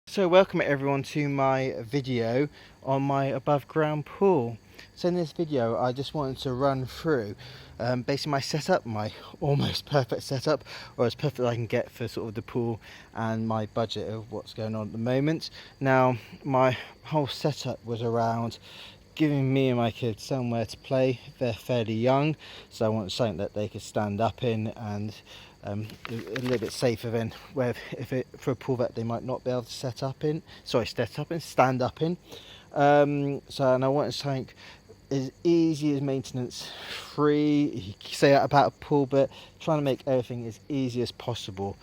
So welcome everyone to my video on my above ground pool. So in this video I just wanted to run through basically my setup, my almost perfect setup, or as perfect as I can get for sort of the pool and my budget of what's going on at the moment. Now my whole setup was around giving me and my kids somewhere to play. They're fairly young, so I want something that they could stand up in and a little bit safer than where for a pool that they might not be able to stand up in. And I wanted something as easy as maintenance free. You can say that about a pool, but trying to make everything as easy as possible.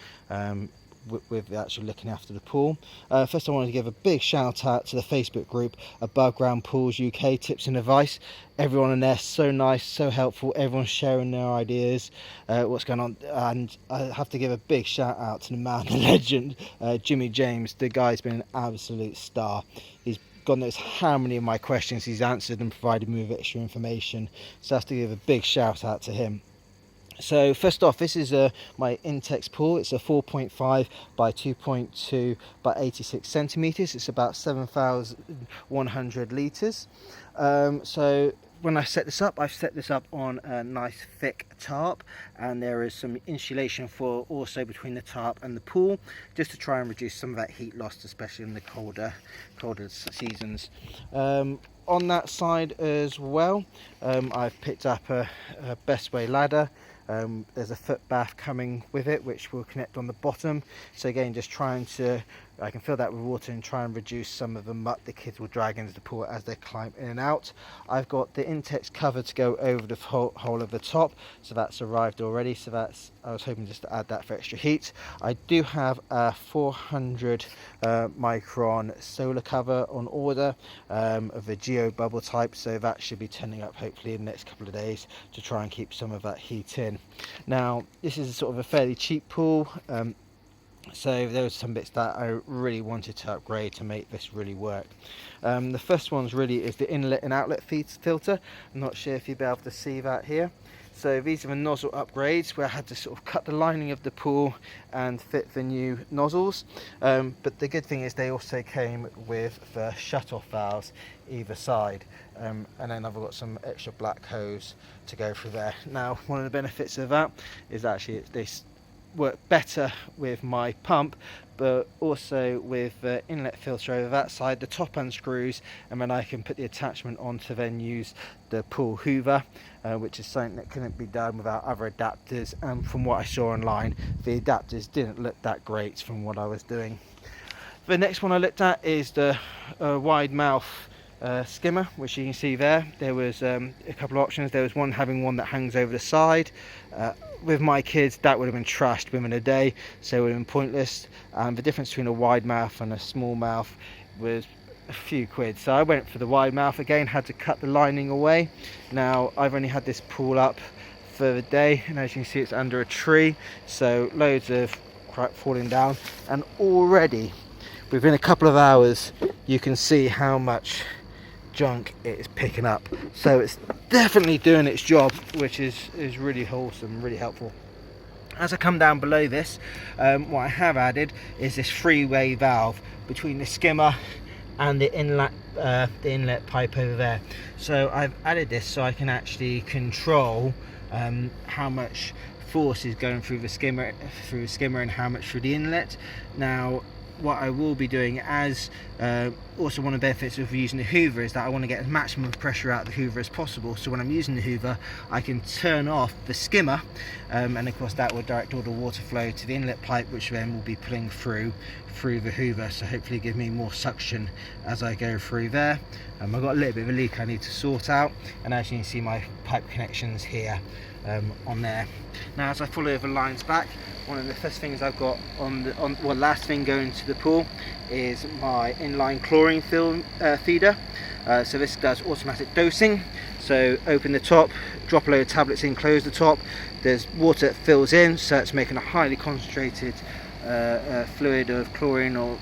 With actually looking after the pool. First I wanted to give a big shout out to the Facebook group Above Ground Pools UK Tips and Advice. Everyone in there so nice, so helpful, everyone's sharing their ideas, what's going on, and I have to give a big shout out to the man, the legend, Jimmy James. The guy's been an absolute star. He's God knows how many of my questions he's answered and provided me with extra information, so I have to give a big shout out to him. So first off, this is my Intex pool. It's a 4.5 by 2.2 by 86 centimeters. It's about 7,100 liters. So when I set this up, I've set this up on a nice thick tarp, and there is some insulation for also between the tarp and the pool, just to try and reduce some of that heat loss, especially in the colder seasons. On that side as well, I've picked up a best way ladder. There's a foot bath coming with it, which will connect on the bottom. So again, just I can fill that with water and try and reduce some of the muck the kids will drag into the pool as they climb in and out. I've got the Intex cover to go over the whole of the top, so that's arrived already. So I was hoping just to add that for extra heat. I do have a 400 micron solar cover on order of the geo bubble type, so that should be turning up hopefully in the next couple of days to try and keep some of that heat in. Now this is sort of a fairly cheap pool, so there was some bits that I really wanted to upgrade to make this really work. The first one's really is the inlet and outlet filter. I'm not sure if you'll be able to see that here. So these are the nozzle upgrades where I had to sort of cut the lining of the pool and fit the new nozzles. But the good thing is they also came with the shut-off valves either side. And then I've got some extra black hose to go through there. Now, one of the benefits of that is actually they work better with my pump, but also with the inlet filter over that side. The top unscrews, and then I can put the attachment on to then use the pool hoover, which is something that couldn't be done without other adapters. And from what I saw online, the adapters didn't look that great from what I was doing. The next one I looked at is the wide mouth skimmer, which you can see there. There was a couple of options. There was having one that hangs over the side. With my kids, that would have been trashed within a day, so it would have been pointless. And the difference between a wide mouth and a small mouth was a few quid, so I went for the wide mouth. Again, had to cut the lining away. Now I've only had this pool up for the day, and as you can see, it's under a tree, so loads of crap falling down, and already within a couple of hours you can see how much junk it is picking up. So it's definitely doing its job, which is really wholesome, really helpful. As I come down below this, what I have added is this three-way valve between the skimmer and the inlet pipe over there. So I've added this so I can actually control how much force is going through the skimmer and how much through the inlet. Now what I will be doing, as also one of the benefits of using the hoover, is that I want to get as maximum pressure out of the hoover as possible. So when I'm using the hoover, I can turn off the skimmer, and of course that will direct all the water flow to the inlet pipe, which then will be pulling through the hoover, so hopefully give me more suction as I go through there. I've got a little bit of a leak I need to sort out, and as you can see, my pipe connections here on there. Now as I follow the lines back, one of the first things I've got last thing going to the pool is my inline chlorine feeder. So this does automatic dosing. So open the top, drop a load of tablets in, close the top. There's water that fills in, so it's making a highly concentrated fluid of chlorine or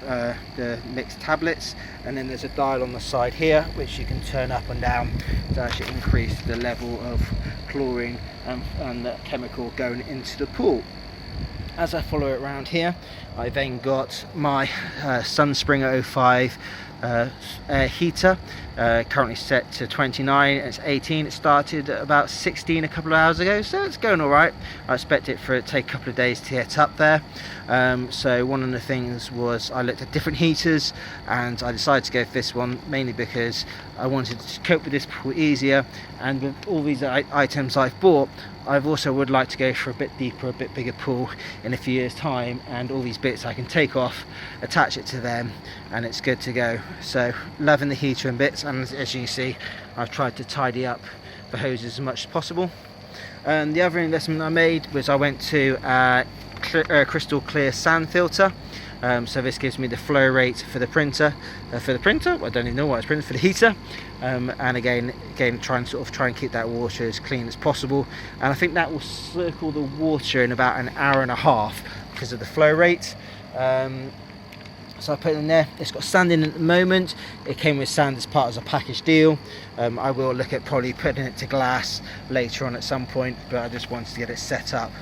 the mixed tablets. And then there's a dial on the side here which you can turn up and down to actually increase the level of chlorine and the chemical going into the pool. As I follow it around here, I then got my Sunspringer 05 air heater, currently set to 29. It's 18. It started at about 16 a couple of hours ago, so it's going all right. I expect it to take a couple of days to get up there. So one of the things was I looked at different heaters, and I decided to go for this one mainly because I wanted to cope with this pool easier, and with all these items I've bought, I've also would like to go for a bit deeper, a bit bigger pool in a few years time, and all these bits I can take off, attach it to them, and it's good to go. So loving the heater and bits, and as you can see, I've tried to tidy up the hoses as much as possible. And the other investment I made was I went to crystal clear sand filter. So this gives me the flow rate for the printer. I don't even know what it's printing, for the heater. And again, try and keep that water as clean as possible. And I think that will circle the water in about an hour and a half because of the flow rate. So I put it in there. It's got sand in at the moment. It came with sand as part of a package deal. I will look at probably putting it to glass later on at some point, but I just wanted to get it set up.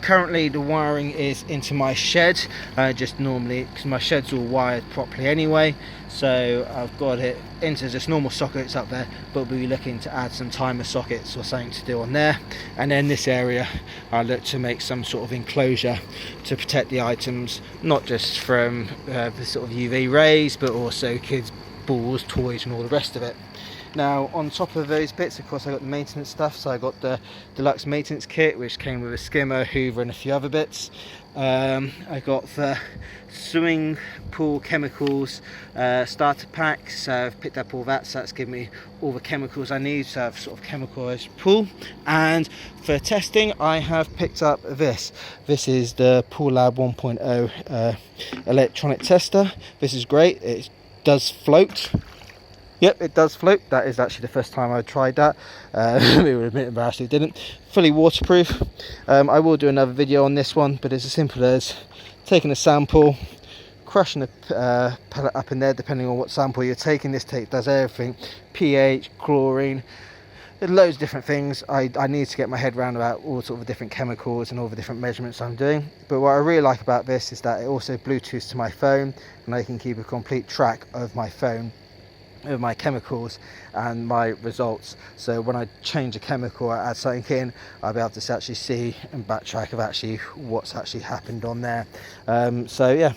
Currently the wiring is into my shed, just normally, because my shed's all wired properly anyway. So I've got it into just normal sockets up there, but we'll be looking to add some timer sockets or something to do on there. And then this area I look to make some sort of enclosure to protect the items, not just from the sort of UV rays, but also kids' balls, toys and all the rest of it. Now on top of those bits, of course, I got the maintenance stuff. So I got the deluxe maintenance kit, which came with a skimmer, hoover and a few other bits. I got the swimming pool chemicals starter pack, so I've picked up all that, so that's given me all the chemicals I need to have sort of chemicalized pool. And for testing, I have picked up this is the Pool Lab 1.0 electronic tester. This is great. It does float. Yep, it does float. That is actually the first time I tried that. We would admit embarrassed it didn't. Fully waterproof. I will do another video on this one, but it's as simple as taking a sample, crushing the pellet up in there, depending on what sample you're taking. This tape does everything: pH, chlorine, loads of different things. I need to get my head around about all sort of different chemicals and all the different measurements I'm doing. But what I really like about this is that it also Bluetooths to my phone, and I can keep a complete track of my phone, of my chemicals and my results. So when I change a chemical or add something in, I'll be able to actually see and backtrack of actually what's actually happened on there. So yeah,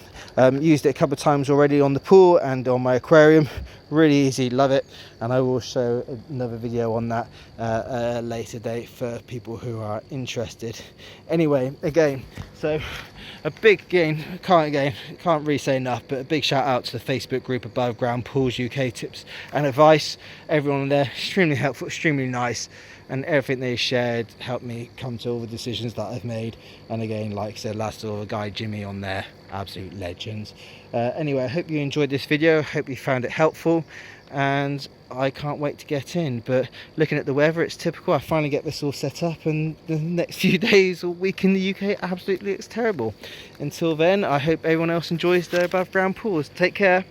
used it a couple of times already on the pool and on my aquarium. Really easy, love it, and I will show another video on that at a later date for people who are interested. Anyway, again, so a big can't really say enough, but a big shout out to the Facebook group Above Ground Pools UK Tips and Advice. Everyone there extremely helpful, extremely nice, and everything they shared helped me come to all the decisions that I've made. And again, like I said, last of all, the guy Jimmy on there, absolute legends. Anyway, I hope you enjoyed this video, hope you found it helpful, and I can't wait to get in. But looking at the weather, it's typical. I finally get this all set up, and the next few days or week in the UK absolutely looks terrible. Until then, I hope everyone else enjoys their above ground pools. Take care.